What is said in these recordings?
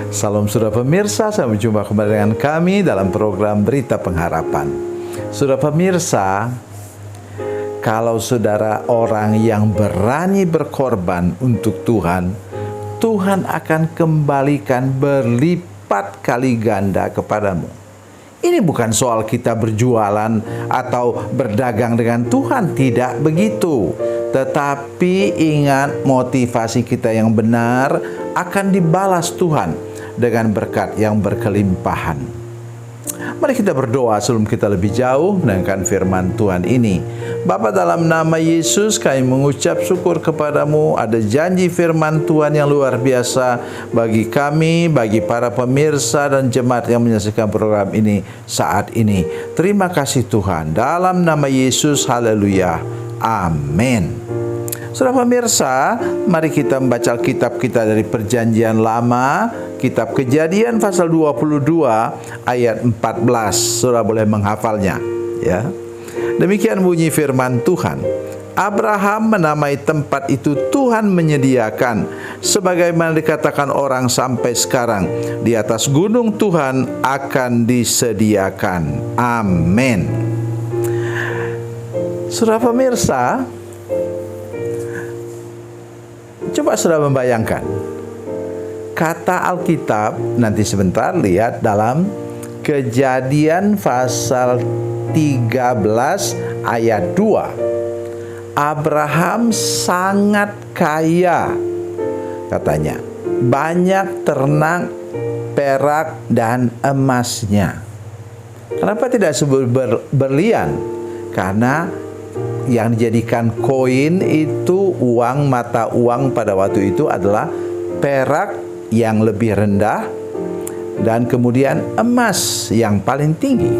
Salam saudara pemirsa, sampai jumpa kembali dengan kami dalam program Berita Pengharapan. Saudara pemirsa, kalau saudara orang yang berani berkorban untuk Tuhan, Tuhan akan kembalikan berlipat kali ganda kepadamu. Ini bukan soal kita berjualan atau berdagang dengan Tuhan, tidak begitu. Tetapi ingat, motivasi kita yang benar akan dibalas Tuhan dengan berkat yang berkelimpahan. Mari kita berdoa sebelum kita lebih jauh mendengarkan firman Tuhan ini. Bapa, dalam nama Yesus kami mengucap syukur kepadamu. Ada janji firman Tuhan yang luar biasa bagi kami, bagi para pemirsa dan jemaat yang menyaksikan program ini saat ini. Terima kasih Tuhan. Dalam nama Yesus, haleluya. Amin. Saudara pemirsa, mari kita membaca Alkitab kita dari Perjanjian Lama, Kitab Kejadian pasal 22 ayat 14. Saudara boleh menghafalnya, ya. Demikian bunyi firman Tuhan. Abraham menamai tempat itu Tuhan menyediakan, sebagaimana dikatakan orang sampai sekarang, di atas gunung Tuhan akan disediakan. Amin. Saudara pemirsa, coba saudara membayangkan kata Alkitab, nanti sebentar lihat dalam Kejadian pasal 13 ayat 2. Abraham sangat kaya, katanya, banyak ternak, perak dan emasnya. Kenapa tidak sebut berlian? Karena yang dijadikan koin itu, uang, mata uang pada waktu itu adalah perak yang lebih rendah dan kemudian emas yang paling tinggi.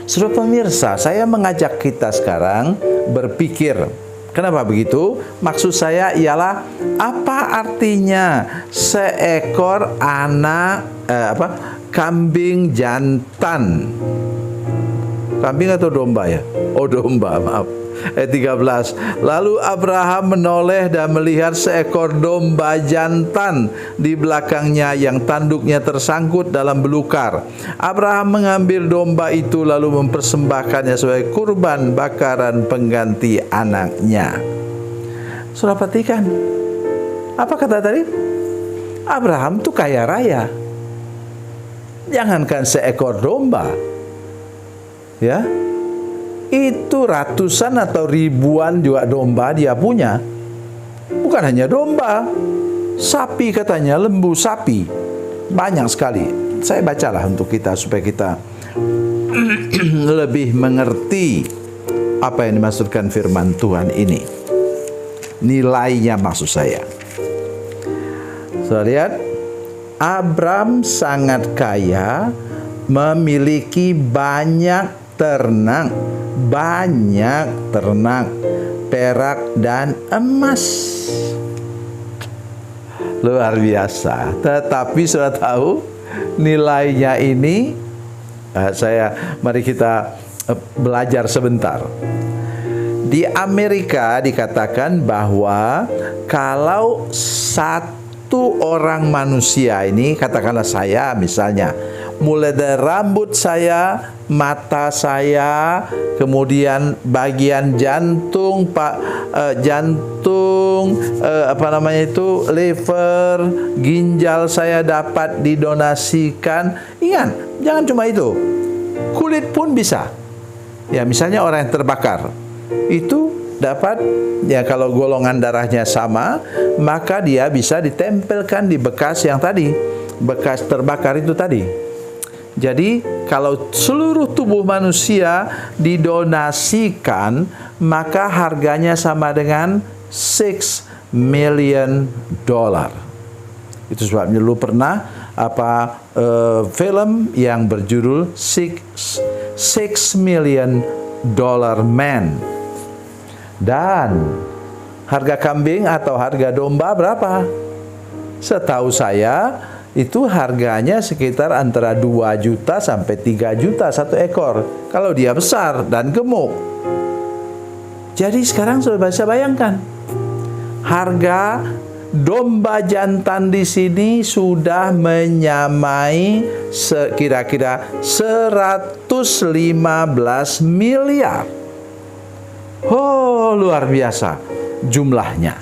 Saudara pemirsa, saya mengajak kita sekarang berpikir. Kenapa begitu? Maksud saya ialah, apa artinya seekor anak kambing jantan? Kambing atau domba ya? Oh, domba, maaf. Ayat 13. Lalu Abraham menoleh dan melihat seekor domba jantan di belakangnya yang tanduknya tersangkut dalam belukar. Abraham mengambil domba itu lalu mempersembahkannya sebagai kurban bakaran pengganti anaknya. Saudara perhatikan, apa kata tadi? Abraham tuh kaya raya. Jangankan seekor domba, ya, itu ratusan atau ribuan juga domba dia punya. Bukan hanya domba, sapi katanya, lembu sapi, banyak sekali. Saya bacalah untuk kita supaya kita lebih mengerti apa yang dimaksudkan firman Tuhan ini. Nilainya maksud saya. Saudara lihat, Abram sangat kaya, memiliki banyak ternak, perak dan emas. Luar biasa. Tetapi sudah tahu nilainya ini, mari kita belajar sebentar. Di Amerika dikatakan bahwa kalau satu orang manusia ini, katakanlah saya misalnya, mulai dari rambut saya, mata saya, kemudian bagian jantung, liver, ginjal saya dapat didonasikan. Ingat, jangan cuma itu, kulit pun bisa. Ya, misalnya orang yang terbakar, itu dapat, ya, kalau golongan darahnya sama, maka dia bisa ditempelkan di bekas yang tadi, bekas terbakar itu tadi. Jadi kalau seluruh tubuh manusia didonasikan, maka harganya sama dengan $6 million. Itu sebabnya lu pernah film yang berjudul $6 Million Man. Dan harga kambing atau harga domba berapa? Setahu saya itu harganya sekitar antara 2 juta sampai 3 juta satu ekor, kalau dia besar dan gemuk. Jadi sekarang sudah bisa bayangkan, harga domba jantan di sini sudah menyamai kira-kira 115 miliar. Oh, luar biasa jumlahnya.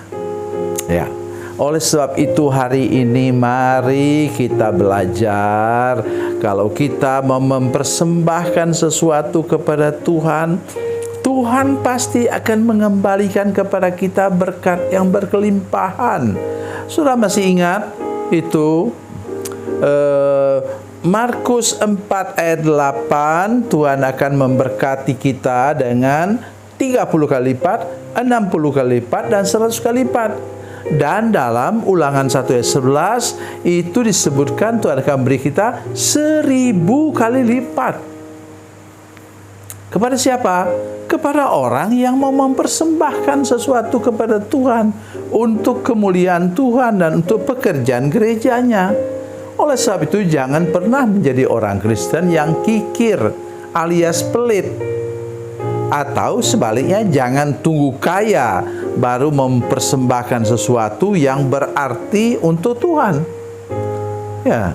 Ya. Oleh sebab itu hari ini mari kita belajar, kalau kita mau mempersembahkan sesuatu kepada Tuhan, Tuhan pasti akan mengembalikan kepada kita berkat yang berkelimpahan. Saudara masih ingat itu Markus 4 ayat 8, Tuhan akan memberkati kita dengan 30 kali lipat, 60 kali lipat, dan 100 kali lipat. Dan dalam Ulangan 1 ayat 11 itu disebutkan Tuhan akan beri kita 1000 kali lipat. Kepada siapa? Kepada orang yang mau mempersembahkan sesuatu kepada Tuhan untuk kemuliaan Tuhan dan untuk pekerjaan gerejanya. Oleh sebab itu jangan pernah menjadi orang Kristen yang kikir alias pelit. Atau sebaliknya, jangan tunggu kaya baru mempersembahkan sesuatu yang berarti untuk Tuhan. Ya,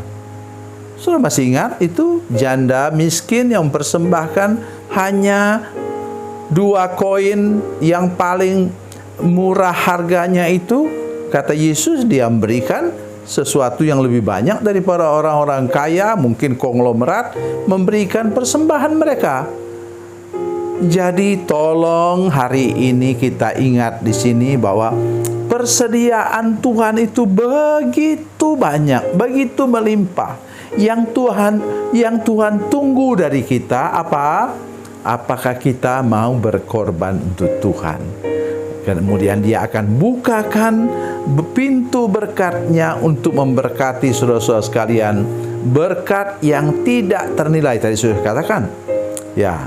sudah masih ingat itu janda miskin yang mempersembahkan hanya 2 koin yang paling murah harganya itu. Kata Yesus, dia memberikan sesuatu yang lebih banyak daripada orang-orang kaya, mungkin konglomerat, memberikan persembahan mereka. Jadi tolong hari ini kita ingat di sini bahwa persediaan Tuhan itu begitu banyak, begitu melimpah. Yang Tuhan tunggu dari kita apa? Apakah kita mau berkorban untuk Tuhan? Kemudian Dia akan bukakan pintu berkat-Nya untuk memberkati saudara-saudara sekalian, berkat yang tidak ternilai. Tadi sudah katakan, ya,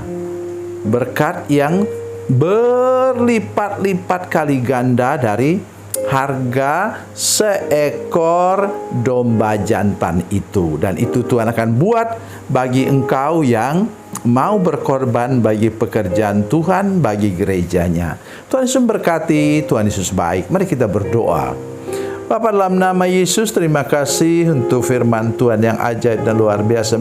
berkat yang berlipat-lipat kali ganda dari harga seekor domba jantan itu. Dan itu Tuhan akan buat bagi engkau yang mau berkorban bagi pekerjaan Tuhan, bagi gerejanya. Tuhan Yesus memberkati, Tuhan Yesus baik. Mari kita berdoa. Bapa, dalam nama Yesus, terima kasih untuk firman Tuhan yang ajaib dan luar biasa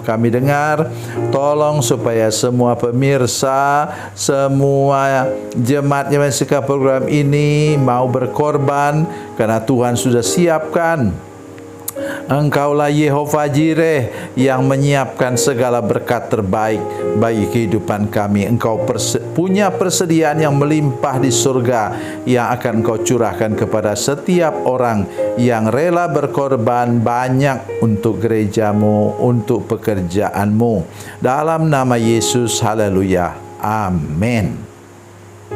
kami dengar. Tolong supaya semua pemirsa, semua jemaat yang menyaksikan program ini mau berkorban, karena Tuhan sudah siapkan. Engkaulah Yehova Jireh yang menyiapkan segala berkat terbaik bagi kehidupan kami. Engkau punya persediaan yang melimpah di surga yang akan Engkau curahkan kepada setiap orang yang rela berkorban banyak untuk gerejamu, untuk pekerjaanmu. Dalam nama Yesus, haleluya, amin.